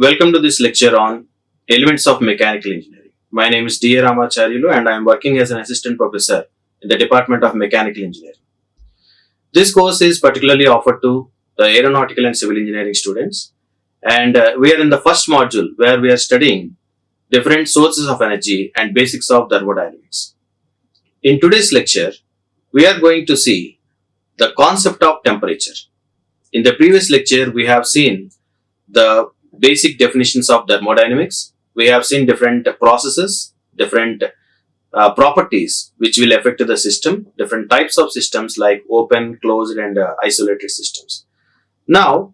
Welcome to this lecture on Elements of Mechanical Engineering. My name is Atchuta Ramacharyulu and I am working as an assistant professor in the Department of Mechanical Engineering. This course is particularly offered to the aeronautical and civil engineering students, and we are in the first module where we are studying different sources of energy and basics of thermodynamics. In today's lecture, we are going to see the concept of temperature. In the previous lecture, we have seen the basic definitions of thermodynamics. We have seen different processes, different properties which will affect the system, different types of systems like open, closed and isolated systems. Now,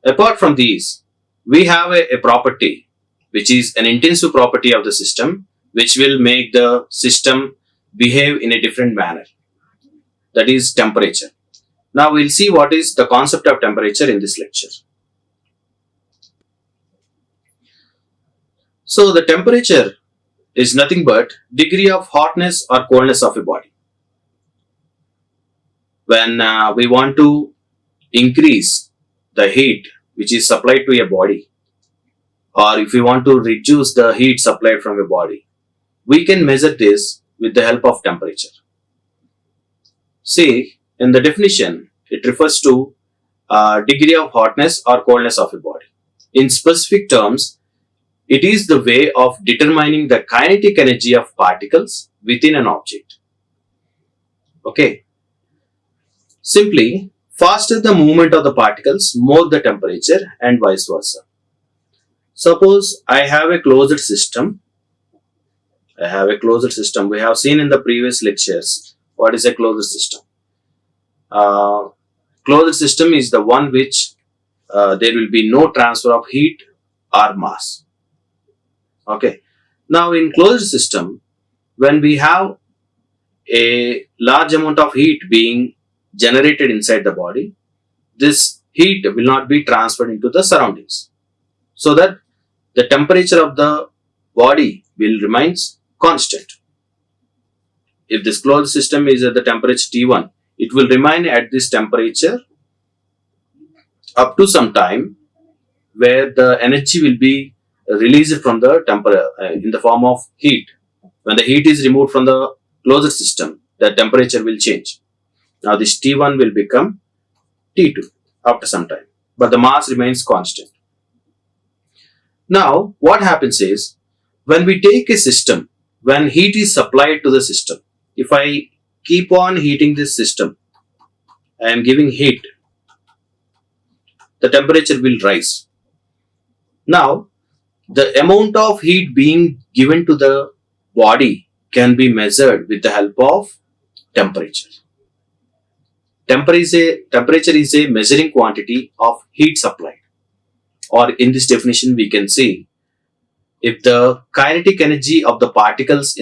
apart from these, we have a property which is an intensive property of the system which will make the system behave in a different manner. That is temperature. Now, we'll see what is the concept of temperature in this lecture. So, the temperature is nothing but degree of hotness or coldness of a body. When we want to increase the heat which is supplied to a body, or if we want to reduce the heat supplied from a body, we can measure this with the help of temperature. See, in the definition, it refers to degree of hotness or coldness of a body. In specific terms, it is the way of determining the kinetic energy of particles within an object. Okay. Simply, faster the movement of the particles, more the temperature and vice versa. Suppose I have a closed system. We have seen in the previous lectures what is a closed system. Closed system is the one which there will be no transfer of heat or mass. Okay. Now in closed system, when we have a large amount of heat being generated inside the body, this heat will not be transferred into the surroundings, so that the temperature of the body will remain constant. If this closed system is at the temperature T1, it will remain at this temperature up to some time, where the energy will be released from the temperature in the form of heat. When the heat is removed from the closed system, the temperature will change. Now this T1 will become T2 after some time, but the mass remains constant. Now what happens is, when we take a system, when heat is supplied to the system, if I keep on heating this system, I am giving heat, the temperature will rise. Now the amount of heat being given to the body can be measured with the help of temperature. Temperature is a measuring quantity of heat supplied. Or in this definition, we can say, if the kinetic energy of the particles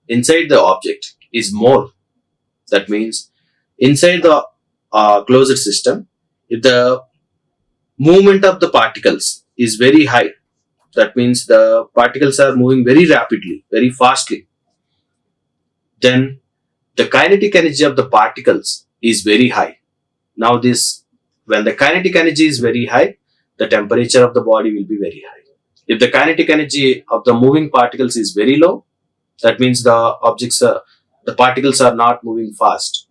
inside the object is more, that means inside the closed system, if the movement of the particles is very high, that means the particles are moving very rapidly, very fastly, then the kinetic energy of the particles is very high. Now when the kinetic energy is very high, the temperature of the body will be very high. If the kinetic energy of the moving particles is very low, that means the particles are not moving fast.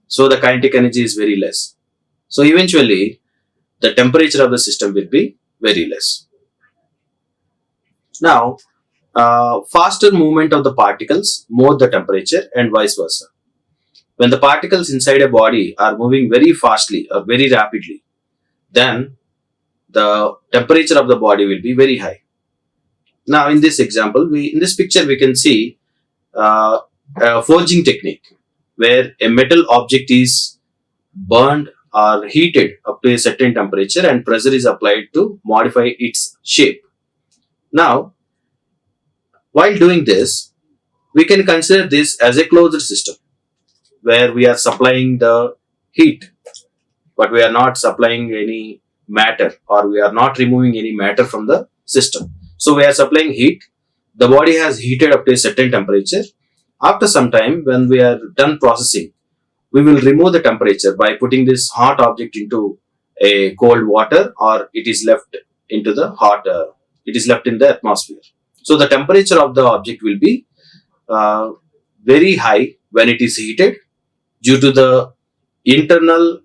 So the kinetic energy is very less. So eventually, the temperature of the system will be very less. Now, faster movement of the particles, more the temperature and vice versa. When the particles inside a body are moving very fastly or very rapidly, then the temperature of the body will be very high. Now in this example, in this picture we can see a forging technique where a metal object is burned or heated up to a certain temperature and pressure is applied to modify its shape. Now, while doing this, we can consider this as a closed system where we are supplying the heat, but we are not supplying any matter, or we are not removing any matter from the system. So we are supplying heat. The body has heated up to a certain temperature. After some time, when we are done processing, we will remove the temperature by putting this hot object into a cold water, or it is left into the hot, it is left in the atmosphere. So the temperature of the object will be uh, very high when it is heated due to the internal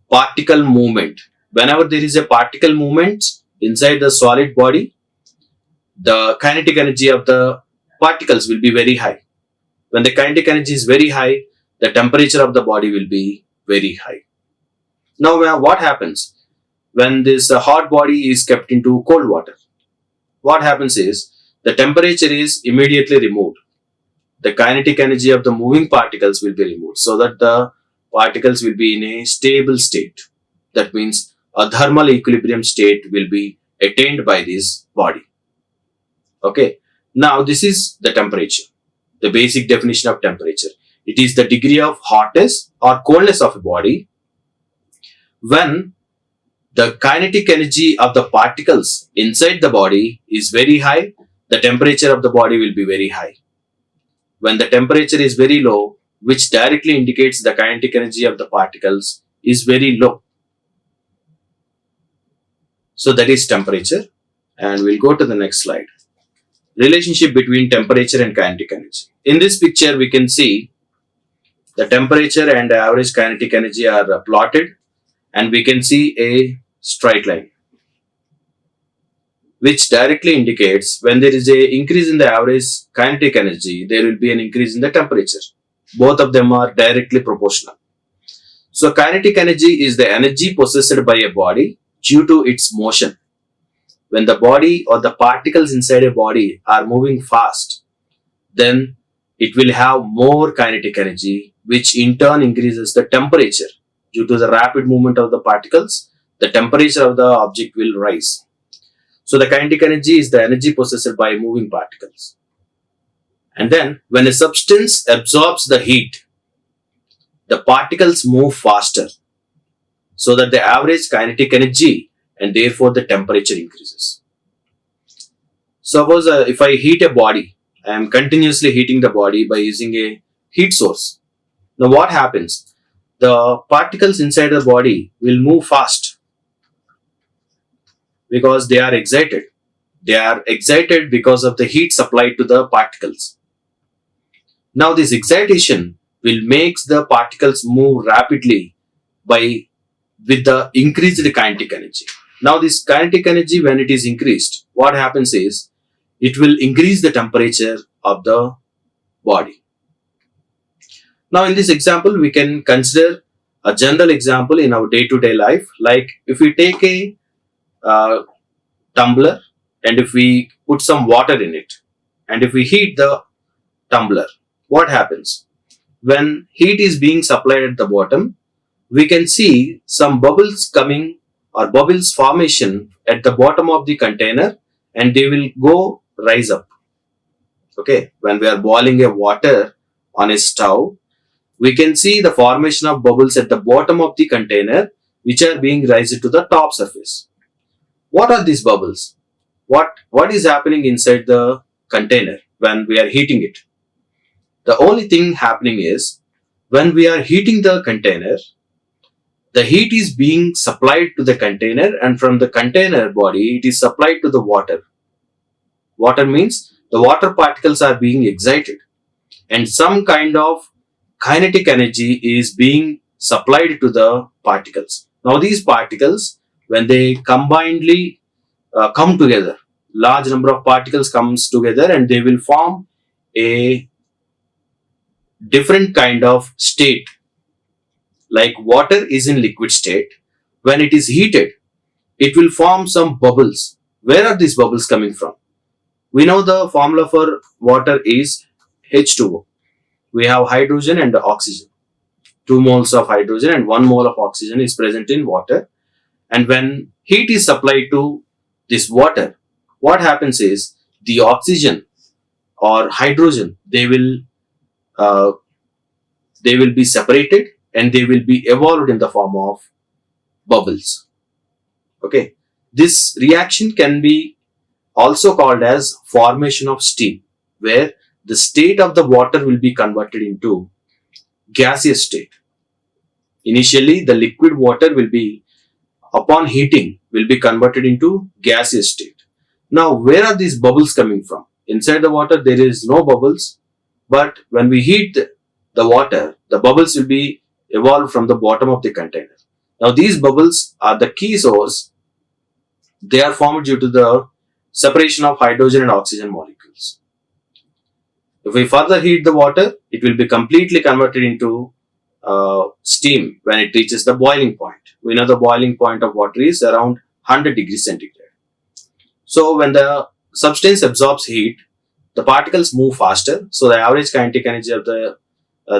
particle movement. Whenever there is a particle movement inside the solid body, the kinetic energy of the particles will be very high. When the kinetic energy is very high, the temperature of the body will be very high. Now, what happens when this hot body is kept into cold water? What happens is the temperature is immediately removed. The kinetic energy of the moving particles will be removed so that the particles will be in a stable state. That means a thermal equilibrium state will be attained by this body. Okay. Now, this is the temperature, the basic definition of temperature. It is the degree of hotness or coldness of a body when the kinetic energy of the particles inside the body is very high. The temperature of the body will be very high. When the temperature is very low, which directly indicates the kinetic energy of the particles is very low. So that is temperature. And we'll go to the next slide. Relationship between temperature and kinetic energy. In this picture, we can see the temperature and average kinetic energy are plotted, and we can see a straight line, which directly indicates when there is a increase in the average kinetic energy, there will be an increase in the temperature. Both of them are directly proportional. So kinetic energy is the energy possessed by a body due to its motion. When the body or the particles inside a body are moving fast, then it will have more kinetic energy, which in turn increases the temperature. Due to the rapid movement of the particles, the temperature of the object will rise. So the kinetic energy is the energy possessed by moving particles. And then when a substance absorbs the heat, the particles move faster so that the average kinetic energy and therefore the temperature increases. Suppose if I heat a body, I am continuously heating the body by using a heat source. Now what happens? The particles inside the body will move fast because they are excited. They are excited because of the heat supplied to the particles. Now this excitation will make the particles move rapidly with the increased kinetic energy. Now this kinetic energy, when it is increased, what happens is it will increase the temperature of the body. Now in this example, we can consider a general example in our day-to-day life. Like if we take a tumbler and if we put some water in it and if we heat the tumbler, what happens? When heat is being supplied at the bottom, we can see some bubbles coming or bubbles formation at the bottom of the container, and they will go rise up. Okay, when we are boiling a water on a stove, we can see the formation of bubbles at the bottom of the container which are being raised to the top surface. What are these bubbles? What is happening inside the container when we are heating it? The only thing happening is when we are heating the container, the heat is being supplied to the container, and from the container body it is supplied to the water. Water means the water particles are being excited and some kind of kinetic energy is being supplied to the particles. Now these particles, when they combinedly come together, large number of particles comes together and they will form a different kind of state. Like water is in liquid state. When it is heated, it will form some bubbles. Where are these bubbles coming from? We know the formula for water is H2O. We have hydrogen and oxygen. 2 moles of hydrogen and 1 mole of oxygen is present in water. And when heat is supplied to this water, what happens is the oxygen or hydrogen, they will be separated and they will be evolved in the form of bubbles. Okay, this reaction can be also called as formation of steam, where the state of the water will be converted into gaseous state. Initially, the liquid water will be, upon heating, will be converted into gaseous state. Now, where are these bubbles coming from? Inside the water, there is no bubbles, but when we heat the water, the bubbles will be evolved from the bottom of the container. Now, these bubbles are the key source. They are formed due to the separation of hydrogen and oxygen molecules. If we further heat the water, it will be completely converted into steam when it reaches the boiling point. We know the boiling point of water is around 100 degrees centigrade. So when the substance absorbs heat, the particles move faster. So the average kinetic energy of the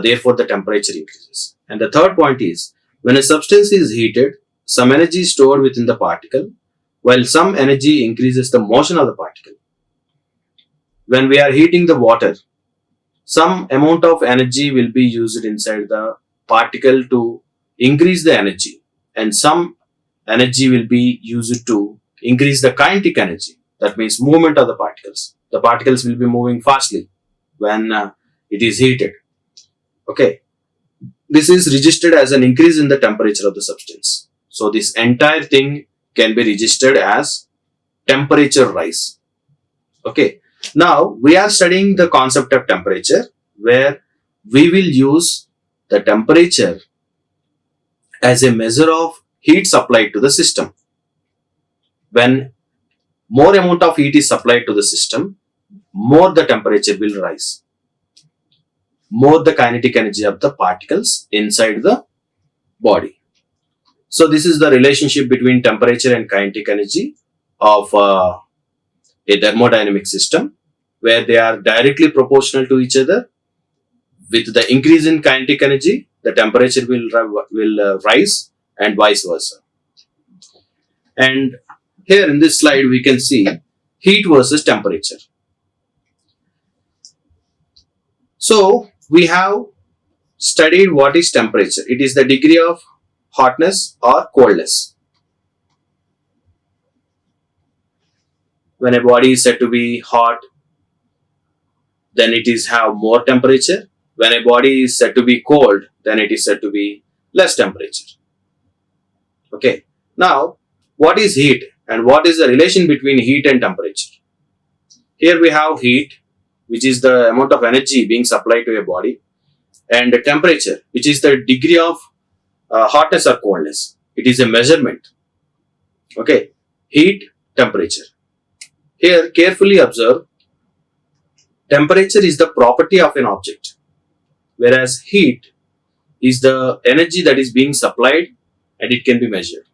therefore the temperature increases. And the third point is, when a substance is heated, some energy is stored within the particle, while some energy increases the motion of the particle. When we are heating the water, some amount of energy will be used inside the particle to increase the energy, and some energy will be used to increase the kinetic energy. That means movement of the particles. The particles will be moving fastly when it is heated. Okay. This is registered as an increase in the temperature of the substance. So this entire thing can be registered as temperature rise. Okay. Now we are studying the concept of temperature, where we will use the temperature as a measure of heat supplied to the system. When more amount of heat is supplied to the system, more the temperature will rise, more the kinetic energy of the particles inside the body. So this is the relationship between temperature and kinetic energy of a thermodynamic system, where they are directly proportional to each other. With the increase in kinetic energy, the temperature will rise, and vice versa. And here in this slide, we can see heat versus temperature. So we have studied what is temperature. It is the degree of hotness or coldness. When a body is said to be hot, then it is have more temperature. When a body is said to be cold, then it is said to be less temperature. Okay. Now, what is heat and what is the relation between heat and temperature? Here we have heat, which is the amount of energy being supplied to a body, and temperature, which is the degree of hotness or coldness. It is a measurement. Okay. Heat, temperature. Here, carefully observe, temperature is the property of an object, whereas heat is the energy that is being supplied and it can be measured.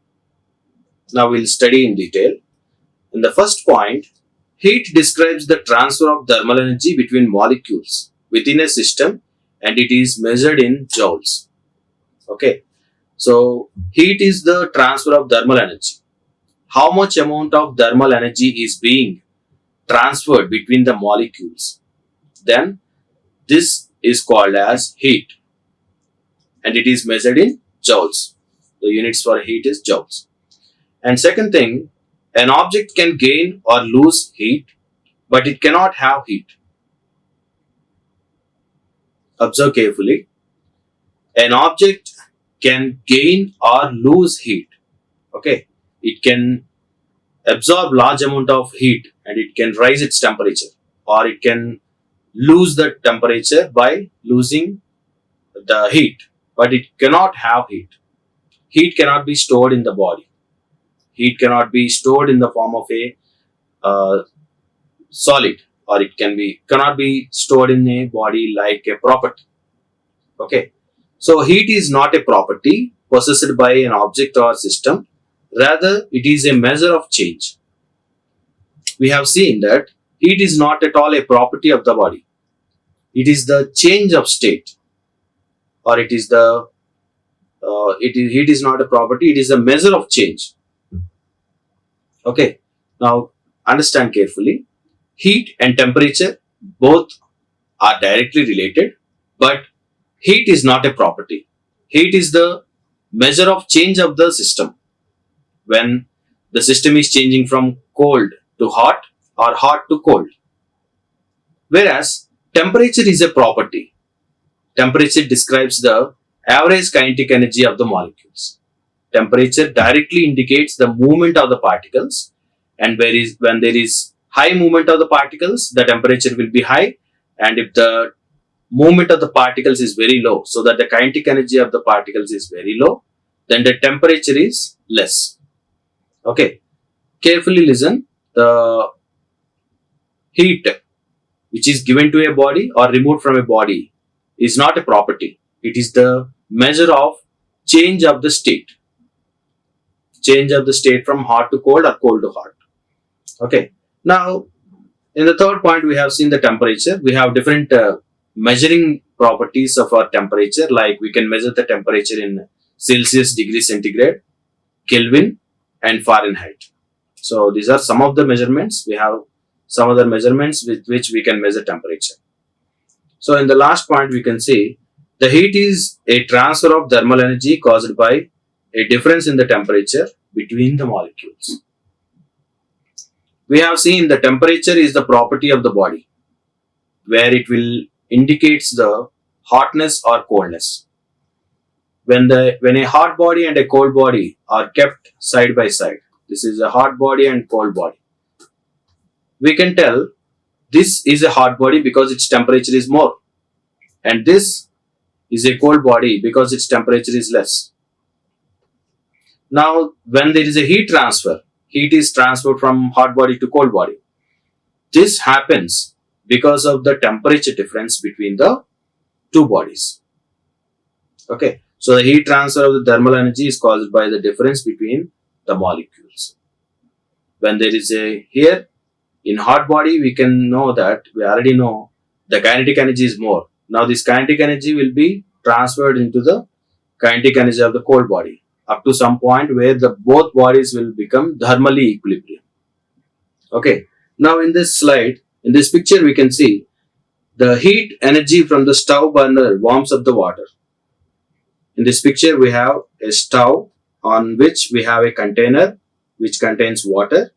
Now we'll study in detail. In the first point, heat describes the transfer of thermal energy between molecules within a system, and it is measured in joules. Okay. So heat is the transfer of thermal energy. How much amount of thermal energy is being transferred between the molecules? Then this is called as heat, and it is measured in joules. The units for heat is joules. And second thing, an object can gain or lose heat, but it cannot have heat. Observe carefully. An object can gain or lose heat. Okay. It can absorb large amount of heat and it can rise its temperature, or it can lose the temperature by losing the heat, but it cannot have heat. Heat cannot be stored in the body. Heat cannot be stored in the form of a solid, or it cannot be stored in a body like a property. Okay. So heat is not a property possessed by an object or system. Rather, it is a measure of change. We have seen that heat is not at all a property of the body. It is the change of state, or it is the heat is not a property. It is a measure of change. Okay. Now understand carefully. Heat and temperature both are directly related, but heat is not a property. Heat is the measure of change of the system. When the system is changing from cold to hot or hot to cold. Whereas temperature is a property. Temperature describes the average kinetic energy of the molecules. temperature directly indicates the movement of the particles, and when there is high movement of the particles, the temperature will be high, and if the movement of the particles is very low, so that the kinetic energy of the particles is very low, then the temperature is less. Okay, carefully listen. The heat which is given to a body or removed from a body is not a property. It is the measure of change of the state. Change of the state from hot to cold or cold to hot. Okay. Now, in the third point, we have seen the temperature. We have different measuring properties of our temperature, like we can measure the temperature in Celsius, degree centigrade, Kelvin, and Fahrenheit. So these are some of the measurements. We have some other measurements with which we can measure temperature. So in the last point, we can see the heat is a transfer of thermal energy caused by a difference in the temperature between the molecules. We have seen the temperature is the property of the body, where it will indicates the hotness or coldness. When a hot body and a cold body are kept side by side, this is a hot body and cold body, we can tell this is a hot body because its temperature is more, and this is a cold body because its temperature is less. Now, when there is a heat transfer, heat is transferred from hot body to cold body. This happens because of the temperature difference between the two bodies. Okay, so the heat transfer of the thermal energy is caused by the difference between the molecules. When there is a here in hot body, we can know that we already know the kinetic energy is more. Now this kinetic energy will be transferred into the kinetic energy of the cold body up to some point where the both bodies will become thermally equilibrium. Okay, now in this slide, in this picture, we can see the heat energy from the stove burner warms up the water. In this picture, we have a stove on which we have a container which contains water.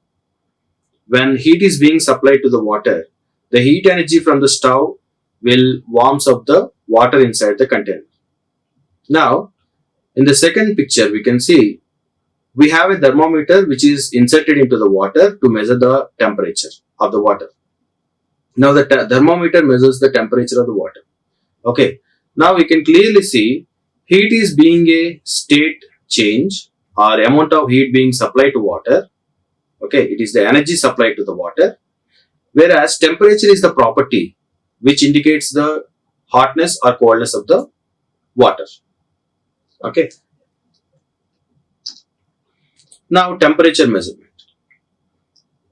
When heat is being supplied to the water, the heat energy from the stove will warms up the water inside the container. Now, in the second picture, we can see we have a thermometer which is inserted into the water to measure the temperature of the water. Now, the thermometer measures the temperature of the water. Okay, now we can clearly see heat is being a state change or amount of heat being supplied to water. Okay, it is the energy supplied to the water, whereas temperature is the property which indicates the hotness or coldness of the water. Okay. Now, temperature measurement.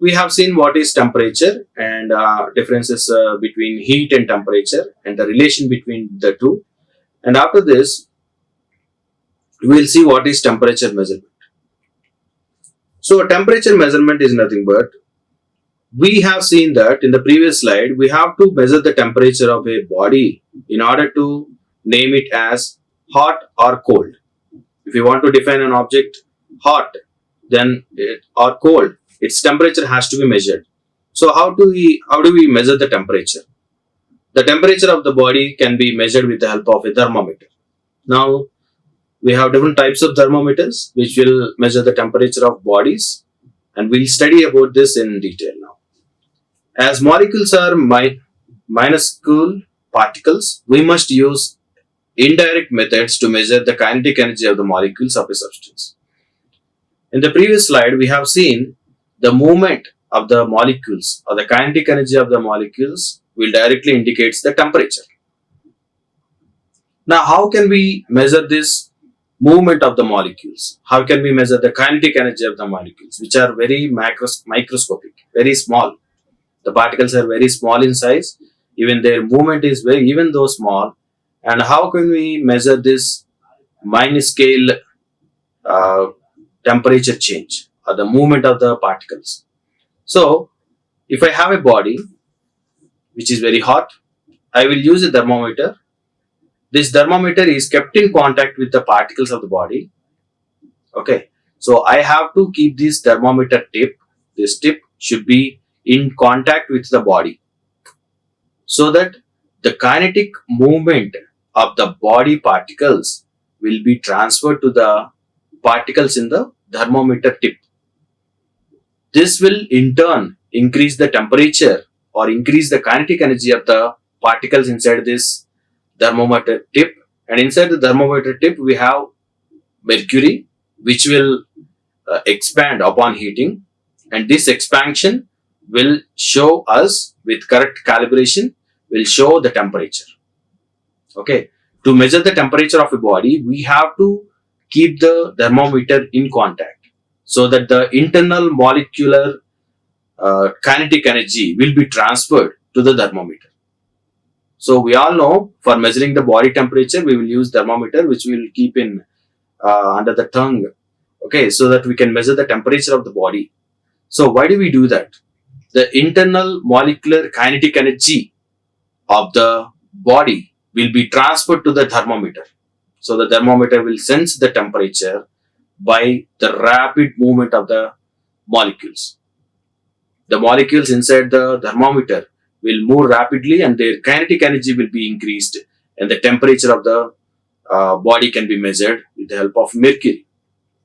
We have seen what is temperature and differences between heat and temperature and the relation between the two. And after this, we will see what is temperature measurement. So, temperature measurement is nothing but we have seen that in the previous slide, we have to measure the temperature of a body in order to name it as hot or cold. If you want to define an object hot, then or cold, its temperature has to be measured. So how do we measure the temperature? The temperature of the body can be measured with the help of a thermometer. Now we have different types of thermometers which will measure the temperature of bodies, and we'll study about this in detail now. As molecules are minuscule particles, we must use indirect methods to measure the kinetic energy of the molecules of a substance. In the previous slide, we have seen the movement of the molecules or the kinetic energy of the molecules will directly indicate the temperature. Now, how can we measure this movement of the molecules? How can we measure the kinetic energy of the molecules, which are very microscopic, very small? The particles are very small in size. Even their movement is even though small. And how can we measure this minuscule temperature change or the movement of the particles? So, if I have a body which is very hot, I will use a thermometer. This thermometer is kept in contact with the particles of the body. Okay, so I have to keep this thermometer tip. This tip should be in contact with the body, so that the kinetic movement of the body particles will be transferred to the particles in the thermometer tip. This will in turn increase the temperature or increase the kinetic energy of the particles inside this thermometer tip. And inside the thermometer tip, we have mercury, which will expand upon heating. And this expansion will show us, with correct calibration, will show the temperature. Okay. To measure the temperature of a body, we have to keep the thermometer in contact so that the internal molecular kinetic energy will be transferred to the thermometer. So we all know, for measuring the body temperature, we will use thermometer, which we will keep in under the tongue. Okay, so that we can measure the temperature of the body. So why do we do that? The internal molecular kinetic energy of the body will be transferred to the thermometer. So the thermometer will sense the temperature by the rapid movement of the molecules. The molecules inside the thermometer will move rapidly and their kinetic energy will be increased, and the temperature of the body can be measured with the help of mercury.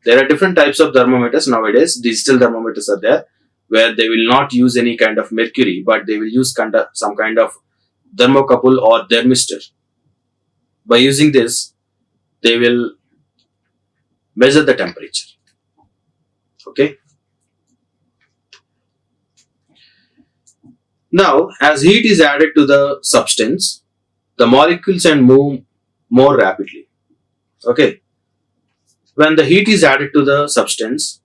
There are different types of thermometers nowadays. Digital thermometers are there, where they will not use any kind of mercury, but they will use some kind of thermocouple or thermistor. By using this, they will measure the temperature. Okay. Now, as heat is added to the substance, the molecules can move more rapidly. Okay. When the heat is added to the substance,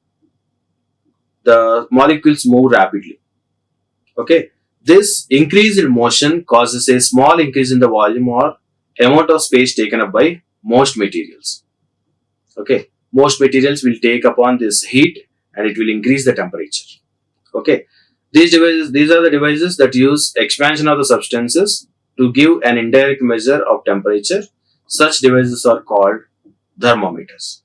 the molecules move rapidly. Okay. This increase in motion causes a small increase in the volume or amount of space taken up by most materials. Okay. Most materials will take upon this heat and it will increase the temperature. Okay. These are the devices that use expansion of the substances to give an indirect measure of temperature. Such devices are called thermometers.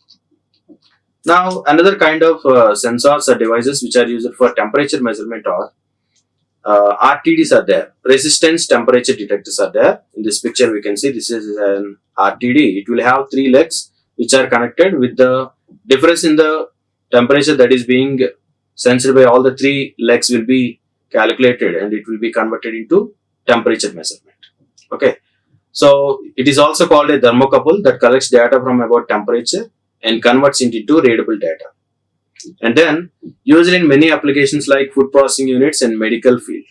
Now, another kind of sensors or devices which are used for temperature measurement are RTDs are there. Resistance temperature detectors are there. In this picture, we can see this is an RTD. It will have 3 legs which are connected with the difference in the temperature that is being sensed by all the 3 legs will be calculated and it will be converted into temperature measurement. Okay. So, it is also called a thermocouple that collects data from about temperature and converts it into readable data. And then, used in many applications like food processing units and medical field.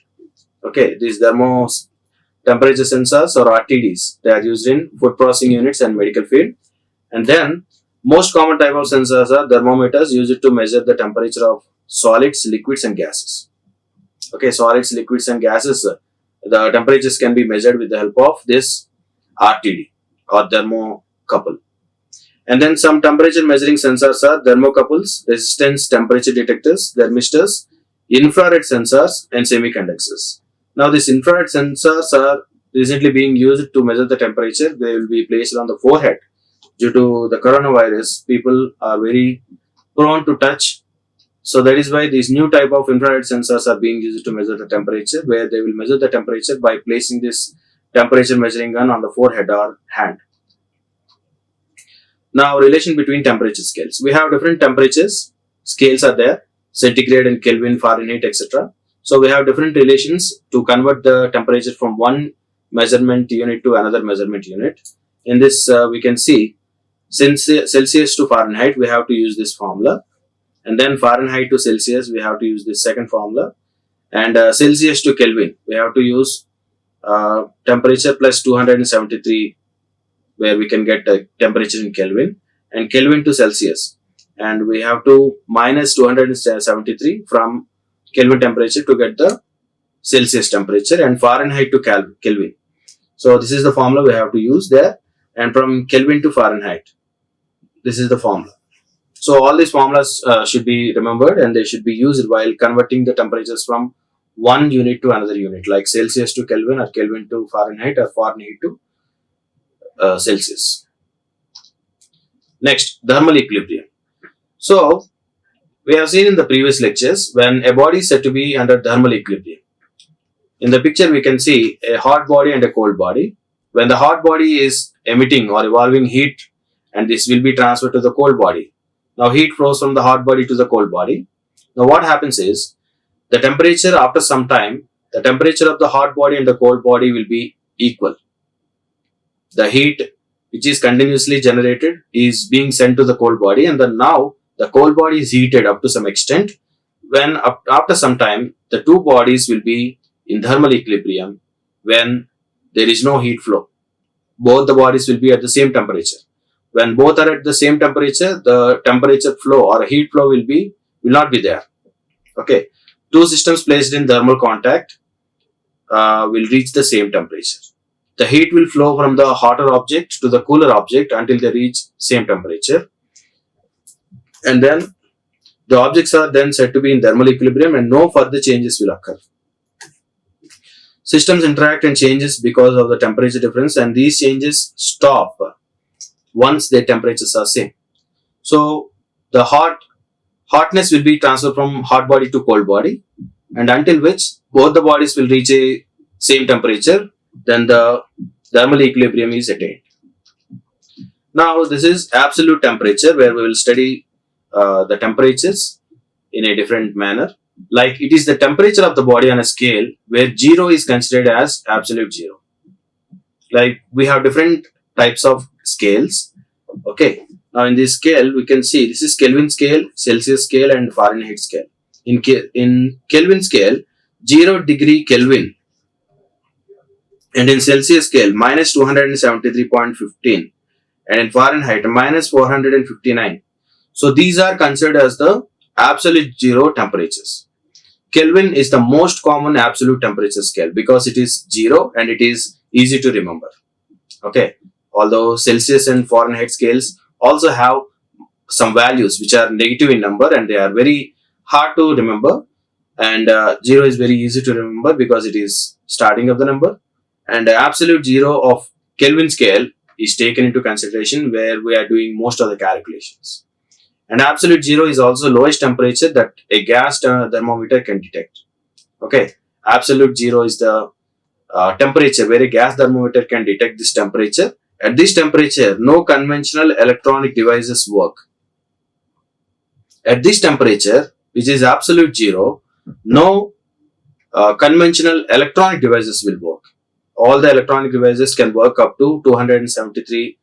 Okay, these temperature sensors or RTDs, they are used in food processing units and medical field. And then, most common type of sensors are thermometers used to measure the temperature of solids, liquids and gases. Okay, solids, liquids and gases, the temperatures can be measured with the help of this RTD or thermocouple. And then some temperature measuring sensors are thermocouples, resistance temperature detectors, thermistors, infrared sensors and semiconductors. Now these infrared sensors are recently being used to measure the temperature. They will be placed on the forehead. Due to the coronavirus, people are very prone to touch. So that is why these new type of infrared sensors are being used to measure the temperature, where they will measure the temperature by placing this temperature measuring gun on the forehead or hand. Now, relation between temperature scales. We have different temperatures. Scales are there. Centigrade and Kelvin, Fahrenheit, etc. So, we have different relations to convert the temperature from one measurement unit to another measurement unit. In this, we can see since Celsius to Fahrenheit, we have to use this formula. And then Fahrenheit to Celsius, we have to use this second formula. And Celsius to Kelvin, we have to use temperature plus 273, where we can get the temperature in Kelvin, and Kelvin to Celsius. And we have to minus 273 from Kelvin temperature to get the Celsius temperature, and Fahrenheit to Kelvin. So this is the formula we have to use there, and from Kelvin to Fahrenheit, this is the formula. So all these formulas should be remembered and they should be used while converting the temperatures from one unit to another unit, like Celsius to Kelvin or Kelvin to Fahrenheit or Fahrenheit to Celsius. Next, thermal equilibrium. So, we have seen in the previous lectures when a body is said to be under thermal equilibrium. In the picture, we can see a hot body and a cold body. When the hot body is emitting or evolving heat, and this will be transferred to the cold body. Now heat flows from the hot body to the cold body. Now what happens is, the temperature after some time, the temperature of the hot body and the cold body will be equal. The heat which is continuously generated is being sent to the cold body, and then now the cold body is heated up to some extent. When after some time, the two bodies will be in thermal equilibrium when there is no heat flow. Both the bodies will be at the same temperature. When both are at the same temperature, the temperature flow or heat flow will not be there. Okay, two systems placed in thermal contact will reach the same temperature. The heat will flow from the hotter object to the cooler object until they reach same temperature, and then the objects are then said to be in thermal equilibrium and no further changes will occur. Systems interact and changes because of the temperature difference, and these changes stop once their temperatures are same. So the hotness will be transferred from hot body to cold body, and until which both the bodies will reach a same temperature, then the thermal equilibrium is attained. Now this is absolute temperature, where we will study the temperatures in a different manner. Like, it is the temperature of the body on a scale where 0 is considered as absolute 0. Like, we have different types of scales. Okay, now in this scale we can see this is Kelvin scale, Celsius scale, and Fahrenheit scale. In Kelvin scale, 0 degree Kelvin, and in Celsius scale minus 273.15, and in Fahrenheit minus 459. So these are considered as the absolute 0 temperatures. Kelvin is the most common absolute temperature scale because it is 0 and it is easy to remember. Okay, although Celsius and Fahrenheit scales also have some values which are negative in number and they are very hard to remember, and 0 is very easy to remember because it is starting of the number, and the absolute 0 of Kelvin scale is taken into consideration where we are doing most of the calculations. And absolute 0 is also lowest temperature that a gas thermometer can detect. Okay, absolute 0 is the temperature where a gas thermometer can detect this temperature. At this temperature, no conventional electronic devices work. At this temperature, which is absolute 0, no conventional electronic devices will work. All the electronic devices can work up to 273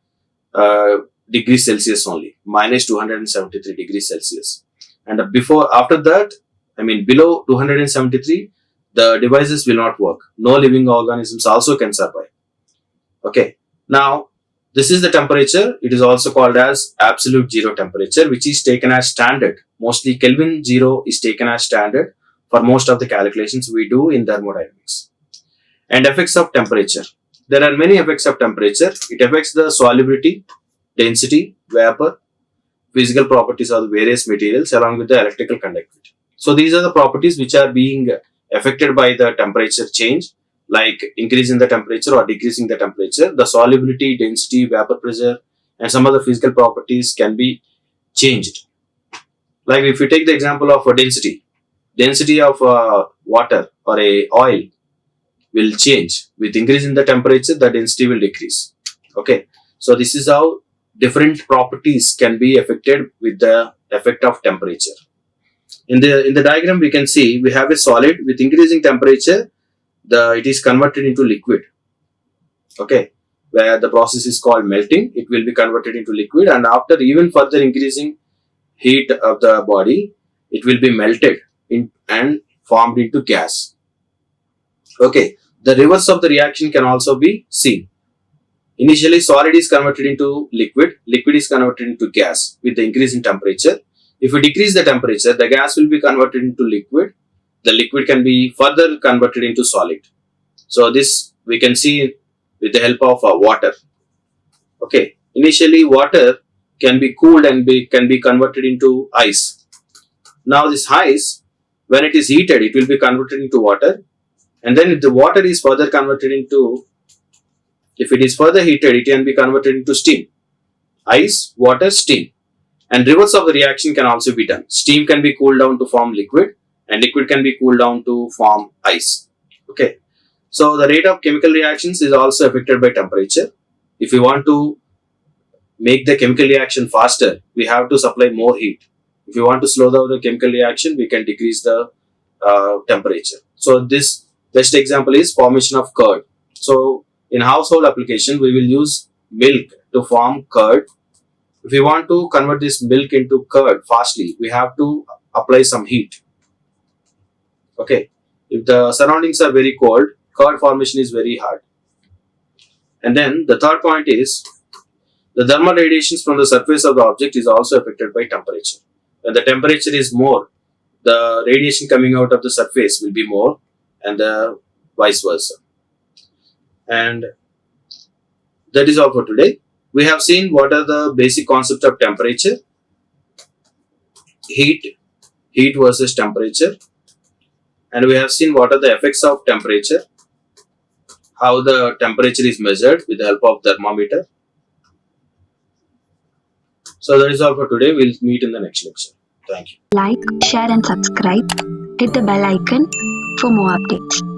degrees Celsius only, minus 273 degrees Celsius. And after that, below 273, the devices will not work. No living organisms also can survive. Okay, now this is the temperature. It is also called as absolute 0 temperature, which is taken as standard. Mostly Kelvin 0 is taken as standard for most of the calculations we do in thermodynamics. And effects of temperature. There are many effects of temperature. It affects the solubility, density, vapor, physical properties of the various materials along with the electrical conductivity. So these are the properties which are being affected by the temperature change, like increase in the temperature or decreasing the temperature. The solubility, density, vapor pressure, and some other physical properties can be changed. Like if you take the example of density of water or a oil will change. With increase in the temperature, the density will decrease. Okay, so this is how different properties can be affected with the effect of temperature. In the diagram, we can see we have a solid. With increasing temperature, it is converted into liquid. Okay, where the process is called melting. It will be converted into liquid, and after even further increasing heat of the body, it will be melted and formed into gas. Okay, the reverse of the reaction can also be seen. Initially, solid is converted into liquid is converted into gas with the increase in temperature. If we decrease the temperature, the gas will be converted into liquid. The liquid can be further converted into solid. So this we can see with the help of water. Okay, initially water can be cooled and can be converted into ice. Now this ice, when it is heated, it will be converted into water. And then if the water is further converted into, if it is further heated, it can be converted into steam. Ice, water, steam. And reverse of the reaction can also be done. Steam can be cooled down to form liquid, and liquid can be cooled down to form ice. Okay. So the rate of chemical reactions is also affected by temperature. If we want to make the chemical reaction faster, we have to supply more heat. If you want to slow down the chemical reaction, we can decrease the temperature. So this best example is formation of curd. So in household application, we will use milk to form curd. If we want to convert this milk into curd fastly, we have to apply some heat. Okay. If the surroundings are very cold, curd formation is very hard. And then the third point is the thermal radiations from the surface of the object is also affected by temperature. When the temperature is more, the radiation coming out of the surface will be more, and the vice versa. And that is all for today. We have seen what are the basic concepts of temperature, heat versus temperature, and we have seen what are the effects of temperature, how the temperature is measured with the help of thermometer. So that is all for today. We'll meet in the next lecture. Thank you. Like, share and subscribe. Hit the bell icon for more updates.